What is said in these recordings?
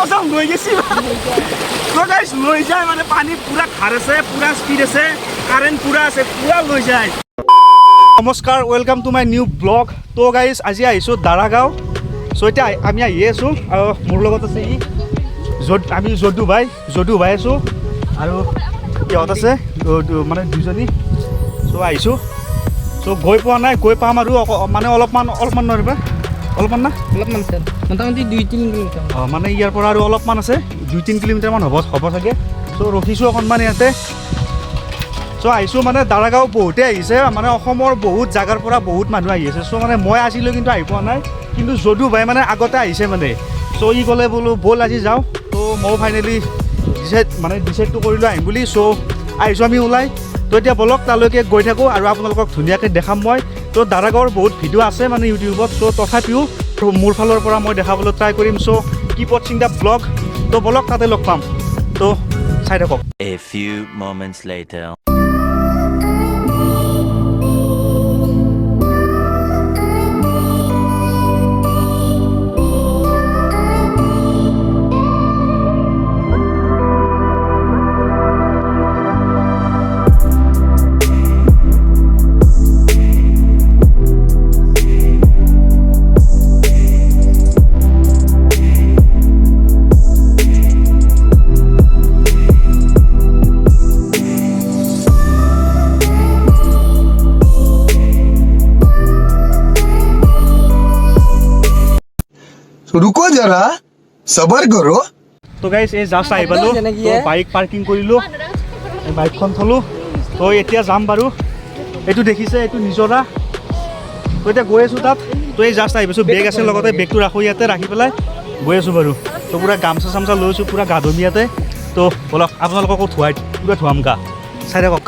कसम লৈ গেছি তো গাইস লৈ যায় মানে পানী পুরা খারেছে পুরা স্পিড আছে কারেন্ট পুরা আছে পুরা লৈ যায় নমস্কাৰ welcome to my new blog তো গাইস আজি আইছো দাৰাগাঁও সো এটা আমি আহি আছো আৰু মোৰ লগত আছে ই আমি জডু ভাই আছো আৰু কিহত আছে মানে দুজনী সো আইছো সো গৈ পোৱা নাই গৈ পাম আৰু মানে অলপমান নৰবা অলপমান না অলপমান স্যাৰ মোটামুটি 2-3 কিলোমিটাৰ মানে ইয়াৰ পৰা আৰু অলপমান আছে 2-3 কিলোমিটাৰ মান হ'ব চাগে সো ৰখিছো অকনমান ইয়াতে সো আইছো মানে দাৰাগাঁও বহুতে আহিছে মানে অসমৰ বহুত জাগাৰ পৰা বহুত মানুহ আহি আছে সো মানে মই আজিলৈ কিন্তু আহি পোৱা নাই কিন্তু যদু ভাই মানে আগতে আহিছে মানে সো ই ক'লে বোলো বল আজি যাওঁ তো মই ফাইনেলি ডিসাইডটো কৰিলো আহিম বুলি সো আহিছো আমি ওলাই তো এতিয়া বলক তালৈকে গৈ থাকো আৰু আপোনালোকক ধুনীয়াকৈ দেখাম মই তো দাৰাগাঁৱৰ বহুত ভিডিঅ' আছে মানে ইউটিউবত সো তথাপিও মোৰ ফালৰ পৰা মই দেখাবলৈ ট্ৰাই কৰিম সো কিপ ৱাচিং দ্য ব্লগ তো বলক তাতে লগ পাম তো চাই থাকক A few moments later रुको जरा सबर करो तो गाइस ए जास्ट आइ पालो तो बाइक पार्किंग करिलो ए बाइकখন থলো তো এতিয়া যাম বাৰু এটো দেখিছে এটো নিজৰা তো এতিয়া গৈ আছো তাত তো এই জাষ্ট আইছো বেগ আছে লগতে বেগটো ৰাখো ইয়াতে ৰাখি পেলাই গৈ আছো বাৰু তো পুৰা গামছা সামছা লৈছো পুৰা গাধমিয়াতে তো বলক আপোনালোকক ধুৱাই পুৰা ধুৱাম গা চাই থাকক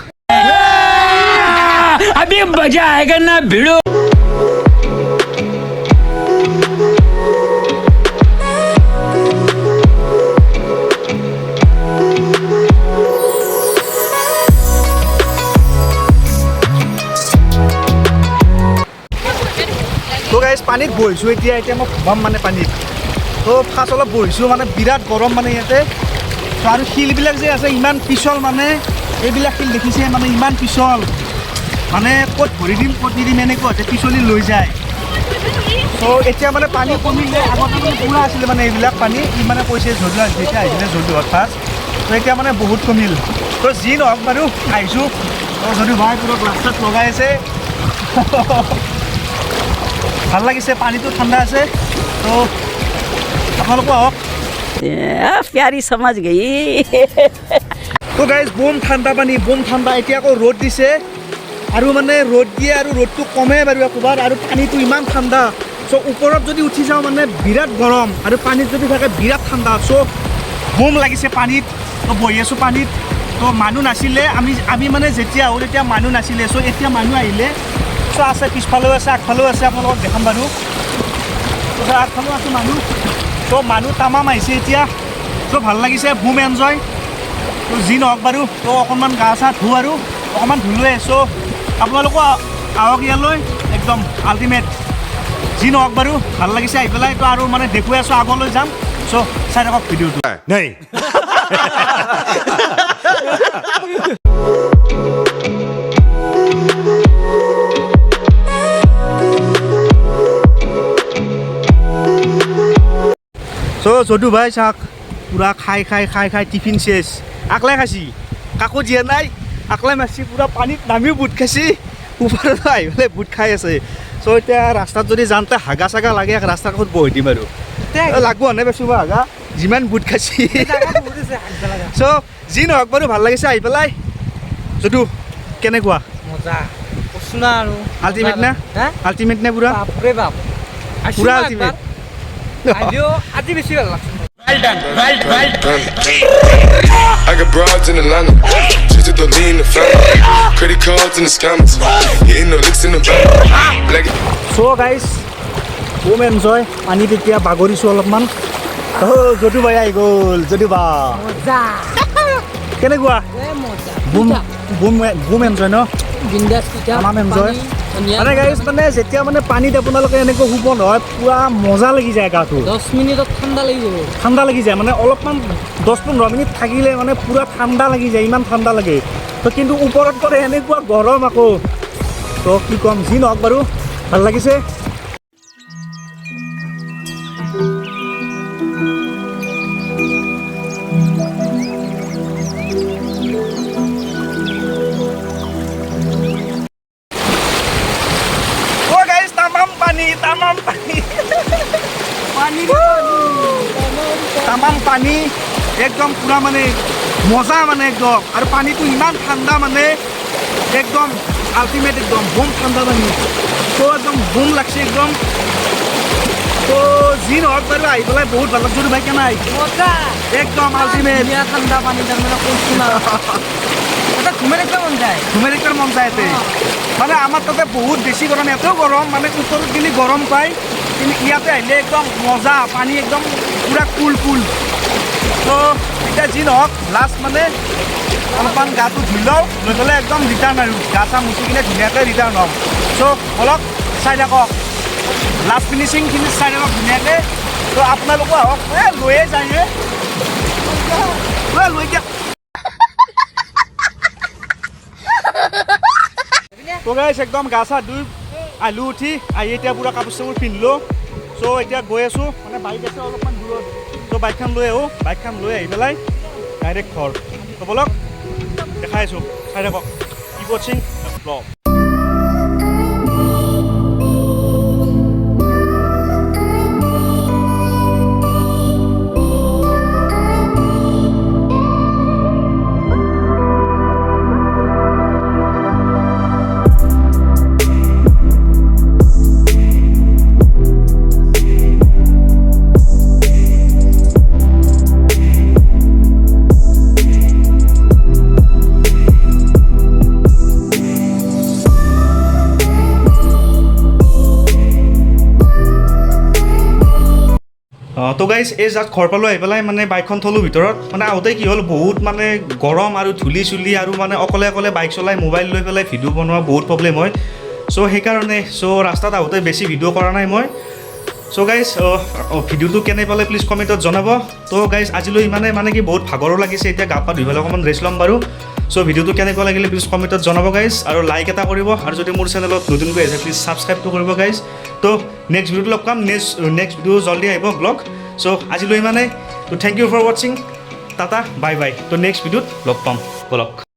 अभी मजा आएगा ना भिड़ो তো গাইস পানীত বহিছো এতিয়া মই ঘুমাম মানে পানীত তো ফাৰ্ষ্ট অলপ বহিছো মানে বিৰাট গৰম মানে ইয়াতে তো আৰু শিলবিলাক যে আছে ইমান পিছল মানে এইবিলাক শিল দেখিছে মানে ইমান পিছল মানে ক'ত ভৰি দিম ক'ত নিদিম এনেকুৱা হৈছে পিছলি লৈ যায় তো এতিয়া মানে পানী কমিলে আগতে পুৰা আছিলে মানে এইবিলাক পানী ই মানে কৈছে জলদি যেতিয়া আহিছিলে জলদি হোৱাত ফাৰ্ষ্ট তো এতিয়া মানে বহুত কমিল তো যি নহওক বাৰু আহিছোঁ তো যদি ভাই পুৰা ৰাস্তাত লগাই আছে ভাল লাগিছে পানীটো ঠাণ্ডা আছে তো আপোনালোকো আহক प्यारी समझ गई তো গাইজ বম ঠাণ্ডা পানী বম ঠাণ্ডা এতিয়া আকৌ ৰ'দ দিছে আৰু মানে ৰ'দ দিয়ে আৰু ৰ'দটো কমে বাৰু একবাৰ আৰু পানীটো ইমান ঠাণ্ডা চ' ওপৰত যদি উঠি যাওঁ মানে বিৰাট গৰম আৰু পানীত যদি থাকে বিৰাট ঠাণ্ডা চ' বম লাগিছে পানীত তো বহি আছোঁ পানীত তো মানুহ নাছিলে আমি মানে যেতিয়া আহোঁ তেতিয়া মানুহ নাছিলে চ' এতিয়া মানুহ আহিলে চ' আছে পিছফালেও আছে আগফালেও আছে আপোনালোকক দেখাম বাৰু তো আগফালেও আছে মানুহ তো মানুহ তামাম আহিছে এতিয়া তো ভাল লাগিছে বুম এনজয় তো যি নহওক বাৰু তো অকণমান গা চা ধুওঁ আৰু অকণমান ধুলোৱে চ' আপোনালোকো আহক ইয়ালৈ একদম আল্টিমেট যি নহওক বাৰু ভাল লাগিছে আহি পেলাই তো আৰু মানে দেখুৱাই আছোঁ আগলৈ যাম চ' চাই থাকক ভিডিঅ'টো নাই চ' যদু ভাই চাওক পুৰা খাই টিফিন চেচ আকলাই খাইছি কাকো দিয়া নাই আকলাই মাৰিছি পুৰা পানীত নামিও বুট খাইছি ওপৰত আহি পেলাই বুট খাই আছে চ' এতিয়া ৰাস্তাত যদি যাওঁতে হাগা চাগা লাগে ৰাস্তাৰ কাষত বহি দিম আৰু লাগব নে বেছি হাগা যিমান বুট খাইছি চ' যি নহওক বাৰু ভাল লাগিছে আহি পেলাই যদু কেনেকুৱা মজা কৈছো না আৰু আল্টিমেট না আল্টিমেট নে পুৰা বাপৰে বাপ পুৰা আল্টিমেট আজি বেছি ভাল লাগছে I got broads in Atlanta, just to throw me in the family. Credit cards in the scammers, hitting no licks in the back. So guys, home enjoy. পানীত এতিয়া বাগৰিছোঁ অলপমান যদু ভাই আহি গ'ল যদু বা मजा কেনেকুৱা मजा বুম এনজয় ন বিন্দাছ পিঠা তামাম এনজয় মানে গাইজ মানে যেতিয়া মানে পানীত আপোনালোকে এনেকৈ শুব নহয় পুৰা মজা লাগি যায় গাটো 10 মিনিটত ঠাণ্ডা লাগি যাব ঠাণ্ডা লাগি যায় মানে অলপমান 10-15 মিনিট থাকিলে মানে পুৰা ঠাণ্ডা লাগি যায় ইমান ঠাণ্ডা লাগে তো কিন্তু ওপৰত কৰে এনেকুৱা গৰম আকৌ তো কি ক'ম যি নহওক বাৰু ভাল লাগিছে তামাম পানী একদম পুৰা মানে মজা মানে একদম আৰু পানীটো ইমান ঠাণ্ডা মানে একদম আল্টিমেট একদম বম ঠাণ্ডা পানী তো একদম বম লাগছে একদম তো যি নহওক বাৰু আহি পেলাই বহুত ভাল লাগছে ভাই কেনে মজা একদম আল্টিমেট ঠাণ্ডা পানী তাৰমানে কৈছোঁ না এটা ঘুমাই থাকিব মন যায় ইয়াতে মানে আমাৰ তাতে বহুত বেছি গৰম ইয়াতেও গৰম মানে ওপৰত গেলি গৰম পায় কিন্তু ইয়াতে আহিলে একদম মজা পানী একদম পুৰা কুল তো এতিয়া যি নহওক লাষ্ট মানে অলপমান গাটো ধুই লওঁ লৈ পেলাই একদম ৰিটাৰ্ণ আৰু গা চা মুচি কিনে ধুনীয়াকৈ ৰিটাৰ্ণ হ'ম চ' অলপ চাই থাকক লাষ্ট ফিনিচিংখিনি চাই থাকক ধুনীয়াকৈ তো আপোনালোকো আহক লৈয়ে যায় লৈ দিয়া তো গাইছ একদম গা চা ধুই আহিলোঁ উঠি আহি এতিয়া পুৰা কাপোৰ চাপোৰ পিন্ধিলোঁ চ' এতিয়া গৈ আছোঁ মানে বাইক আছে অলপমান দূৰত চ' বাইকখন লৈ আহোঁ বাইকখন লৈ আহি পেলাই ডাইৰেক্ট ঘৰ তো বলক দেখাই আছোঁ চাই থাকক কি ৱাচিং ব্লগ তো গাইজ এই জাষ্ট ঘৰ পালোঁ আহি পেলাই মানে বাইকখন থলোঁ ভিতৰত মানে আহোঁতে কি হ'ল বহুত মানে গৰম আৰু ধূলি চুলি আৰু মানে অকলে অকলে বাইক চলাই মোবাইল লৈ পেলাই ভিডিঅ' বনোৱা বহুত প্ৰব্লেম হয় চ' সেইকাৰণে ৰাস্তাত আহোঁতে বেছি ভিডিঅ' কৰা নাই মই চ' গাইজ ভিডিঅ'টো কেনে পালে প্লিজ কমেণ্টত জনাব তো গাইজ আজিলৈ ইমানে মানে কি বহুত ভাগৰো লাগিছে এতিয়া গা পা ধুই পেলাই অকণমান ৰেষ্ট ল'ম বাৰু চ' ভিডিঅ'টো কেনেকুৱা লাগিলে প্লিজ কমেণ্টত জনাব গাইজ আৰু লাইক এটা কৰিব আৰু যদি মোৰ চেনেলত নতুনকৈ আহিছে প্লিজ ছাবস্ক্ৰাইবটো কৰিব গাইজ তো নেক্সট ভিডিঅ'টো লগ পাম নেক্সট ভিডিঅ' জল্দি আহিব ব্লগ চ' আজিলৈ ইমানে তো থেংক ইউ ফৰ ৱাচিং টাটা বাই বাই তো নেক্সট ভিডিঅ'ত লগ পাম বলক